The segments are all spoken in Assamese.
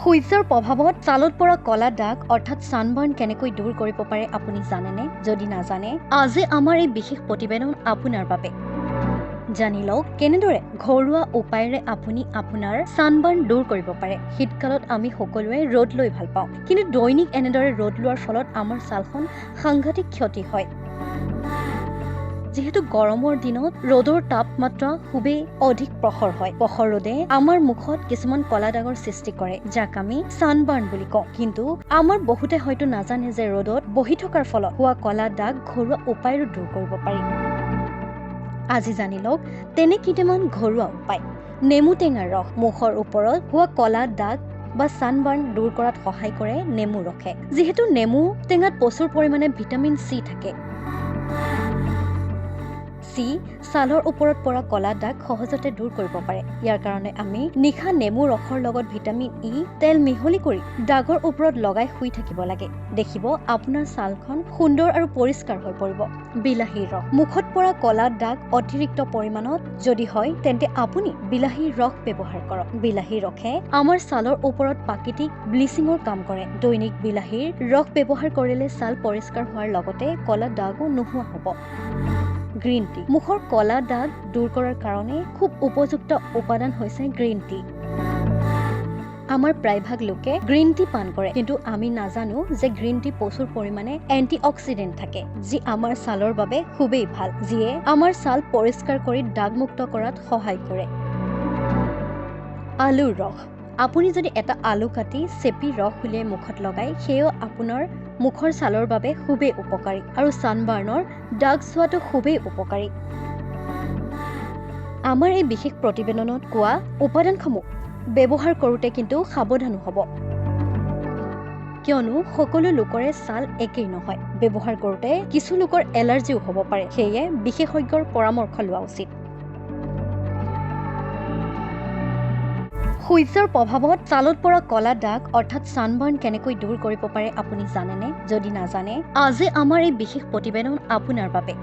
সূৰ্যৰ প্ৰভাৱত ছালত পৰা কলা দাগ অৰ্থাৎ ছানবাৰ্ণ কেনেকৈ দূৰ কৰিব পাৰে আপুনি জানেনে? যদি নাজানে, আজি আমাৰ এই বিশেষ প্ৰতিবেদন আপোনাৰ বাবে। জানি লওক কেনেদৰে ঘৰুৱা উপায়েৰে আপুনি আপোনাৰ ছানবাৰ্ণ দূৰ কৰিব পাৰে। শীতকালত আমি সকলোৱে ৰ'দ লৈ ভাল পাওঁ, কিন্তু দৈনিক এনেদৰে ৰ'দ লোৱাৰ ফলত আমাৰ ছালখন সাংঘাতিক ক্ষতি হয়। যিহেতু গৰমৰ দিনত ৰ'দৰ তাপমাত্ৰা খুবেই অধিক প্ৰখৰ হয়। প্ৰখৰ ৰ'দে আমাৰ মুখত কিছুমান কলা দাগৰ সৃষ্টি কৰে, যাক আমি ছানবাৰ্ণ বুলি কওঁ। কিন্তু আমাৰ বহুতে হয়তো নাজানে যে ৰ'দত বহি থকাৰ ফলত হোৱা কলা দাগ ঘৰুৱা উপায়েৰে দূৰ কৰিব পাৰি। আজি জানি লওক তেনে কেইটামান ঘৰুৱা উপায়। নেমু টেঙাৰ ৰস মুখৰ ওপৰত হোৱা কলা দাগ বা ছানবাৰ্ণ দূৰ কৰাত সহায় কৰে নেমু ৰসে। যিহেতু নেমু টেঙাত প্ৰচুৰ পৰিমাণে ভিটামিন চি থাকে। চি ছালৰ ওপৰত পৰা কলা দাগ সহজতে দূৰ কৰিব পাৰে। ইয়াৰ কাৰণে আমি নিশা নেমু ৰসৰ লগত ভিটামিন ই তেল মিহলি কৰি দাগৰ ওপৰত লগাই শুই থাকিব লাগে। দেখিব আপোনাৰ ছালখন সুন্দৰ আৰু পৰিষ্কাৰ হৈ পৰিব। বিলাহীৰ ৰস মুখত পৰা কলা দাগ অতিৰিক্ত পৰিমাণত যদি হয় তেন্তে আপুনি বিলাহীৰ ৰস ব্যৱহাৰ কৰক। বিলাহীৰ ৰসে আমাৰ ছালৰ ওপৰত প্ৰাকৃতিক ব্লিচিঙৰ কাম কৰে। দৈনিক বিলাহীৰ ৰস ব্যৱহাৰ কৰিলে ছাল পৰিষ্কাৰ হোৱাৰ লগতে কলা দাগো নোহোৱা হ'ব। গ্ৰীণ টি মুখৰ কলা দাগ দূৰ কৰাৰ কাৰণে খুব উপযুক্ত উপাদান হৈছে গ্ৰীণ টি। আমাৰ প্ৰায়ভাগ লোকে গ্ৰীণ টি পান কৰে, কিন্তু আমি নাজানো যে গ্ৰীণ টি প্ৰচুৰ পৰিমাণে এন্টি অক্সিডেন্ট থাকে, যি আমাৰ ছালৰ বাবে খুবেই ভাল, যিয়ে আমাৰ ছাল পৰিষ্কাৰ কৰি দাগমুক্ত কৰাত সহায় কৰে। আলুৰ ৰস আপুনি যদি এটা আলু কাটি চেপি ৰস উলিয়াই মুখত লগায়, সেয়াও আপোনাৰ মুখৰ ছালৰ বাবে খুবেই উপকাৰী আৰু ছানবাৰ্ণৰ দাগ চোৱাটো খুবেই উপকাৰী। আমাৰ এই বিশেষ প্ৰতিবেদনত কোৱা উপাদানসমূহ ব্যৱহাৰ কৰোঁতে কিন্তু সাৱধানো হ'ব, কিয়নো সকলো লোকৰে ছাল একেই নহয়। ব্যৱহাৰ কৰোঁতে কিছু লোকৰ এলাৰ্জিও হ'ব পাৰে, সেয়ে বিশেষজ্ঞৰ পৰামৰ্শ লোৱা উচিত। সূৰ্যৰ প্ৰভাৱত ছালত পৰা কলা দাগ অৰ্থাৎ ছানবাৰ্ণ কেনেকৈ দূৰ কৰিব পাৰে আপুনি জানেনে? যদি নাজানে, আজি আমাৰ এই বিশেষ প্ৰতিবেদন আপোনাৰ বাবে।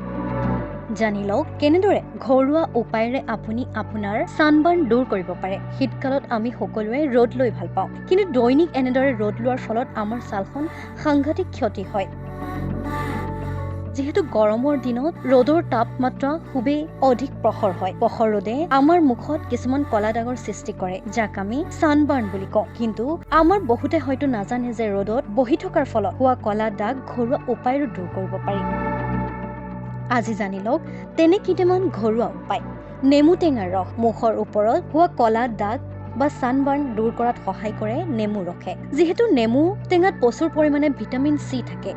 জানি লওক কেনেদৰে ঘৰুৱা উপায়েৰে আপুনি আপোনাৰ ছানবাৰ্ণ দূৰ কৰিব পাৰে। শীতকালত আমি সকলোৱে ৰ'দ লৈ ভাল পাওঁ, কিন্তু দৈনিক এনেদৰে ৰ'দ লোৱাৰ ফলত আমাৰ ছালখন সাংঘাতিক ক্ষতি হয়। যিহেতু গৰমৰ দিনত ৰ'দৰ তাপমাত্ৰা খুবেই অধিক প্ৰখৰ হয়। প্ৰখৰ ৰ'দে আমাৰ মুখত কিছুমান কলা দাগৰ সৃষ্টি কৰে, যাক আমি ছানবাৰ্ণ বুলি কওঁ। কিন্তু আমাৰ বহুতে হয়তো নাজানে যে ৰ'দত বহি থকাৰ ফলত হোৱা কলা দাগ ঘৰুৱা উপায়েৰে দূৰ কৰিব পাৰি। আজি জানি লওক তেনে কেইটামান ঘৰুৱা উপায়। নেমু টেঙাৰ ৰস মুখৰ ওপৰত হোৱা কলা দাগ বা ছানবাৰ্ণ দূৰ কৰাত সহায় কৰে নেমু ৰসে। যিহেতু নেমু টেঙাত প্ৰচুৰ পৰিমাণে ভিটামিন চি থাকে।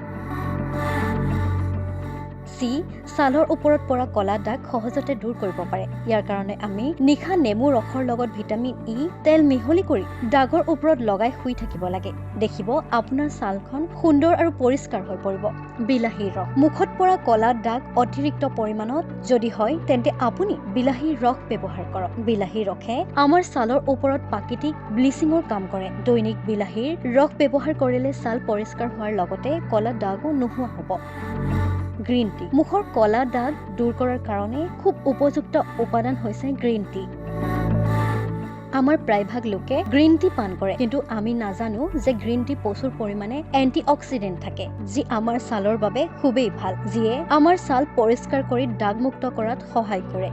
চি ছালৰ ওপৰত পৰা কলা দাগ সহজতে দূৰ কৰিব পাৰে। ইয়াৰ কাৰণে আমি নিশা নেমু ৰসৰ লগত ভিটামিন ই তেল মিহলি কৰি দাগৰ ওপৰত লগাই শুই থাকিব লাগে। দেখিব আপোনাৰ ছালখন সুন্দৰ আৰু পৰিষ্কাৰ হৈ পৰিব। বিলাহীৰ ৰস মুখত পৰা কলা দাগ অতিৰিক্ত পৰিমাণত যদি হয় তেন্তে আপুনি বিলাহীৰ ৰস ব্যৱহাৰ কৰক। বিলাহীৰ ৰসে আমাৰ ছালৰ ওপৰত প্ৰাকৃতিক ব্লিচিঙৰ কাম কৰে। দৈনিক বিলাহীৰ ৰস ব্যৱহাৰ কৰিলে ছাল পৰিষ্কাৰ হোৱাৰ লগতে কলা দাগো নোহোৱা হ'ব। গ্ৰীণ টি মুখৰ কলা দাগ দূৰ কৰাৰ কাৰণে খুব উপযুক্ত উপাদান হৈছে গ্ৰীণ টি। আমাৰ প্ৰায়ভাগ লোকে গ্ৰীণ টি পান কৰে, কিন্তু আমি নাজানো যে গ্ৰীণ টি প্ৰচুৰ পৰিমাণে এন্টি অক্সিডেন্ট থাকে, যি আমাৰ ছালৰ বাবে খুবেই ভাল, যিয়ে আমাৰ ছাল পৰিষ্কাৰ কৰি দাগমুক্ত কৰাত সহায় কৰে।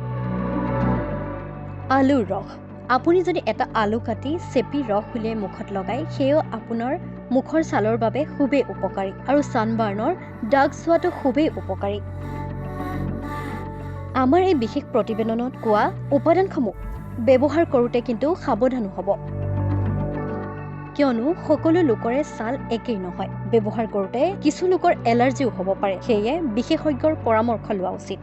আলুৰ ৰস আপুনি যদি এটা আলু কাটি চেপি ৰস উলিয়াই মুখত লগায়, সেয়াও আপোনাৰ মুখৰ ছালৰ বাবে খুবেই উপকাৰী আৰু ছানবাৰ্ণৰ দাগ চোৱাটো খুবেই উপকাৰী। আমাৰ এই বিশেষ প্ৰতিবেদনত কোৱা উপাদানসমূহ ব্যৱহাৰ কৰোঁতে কিন্তু সাৱধানো হ'ব, কিয়নো সকলো লোকৰে ছাল একেই নহয়। ব্যৱহাৰ কৰোঁতে কিছু লোকৰ এলাৰ্জিও হ'ব পাৰে, সেয়ে বিশেষজ্ঞৰ পৰামৰ্শ লোৱা উচিত।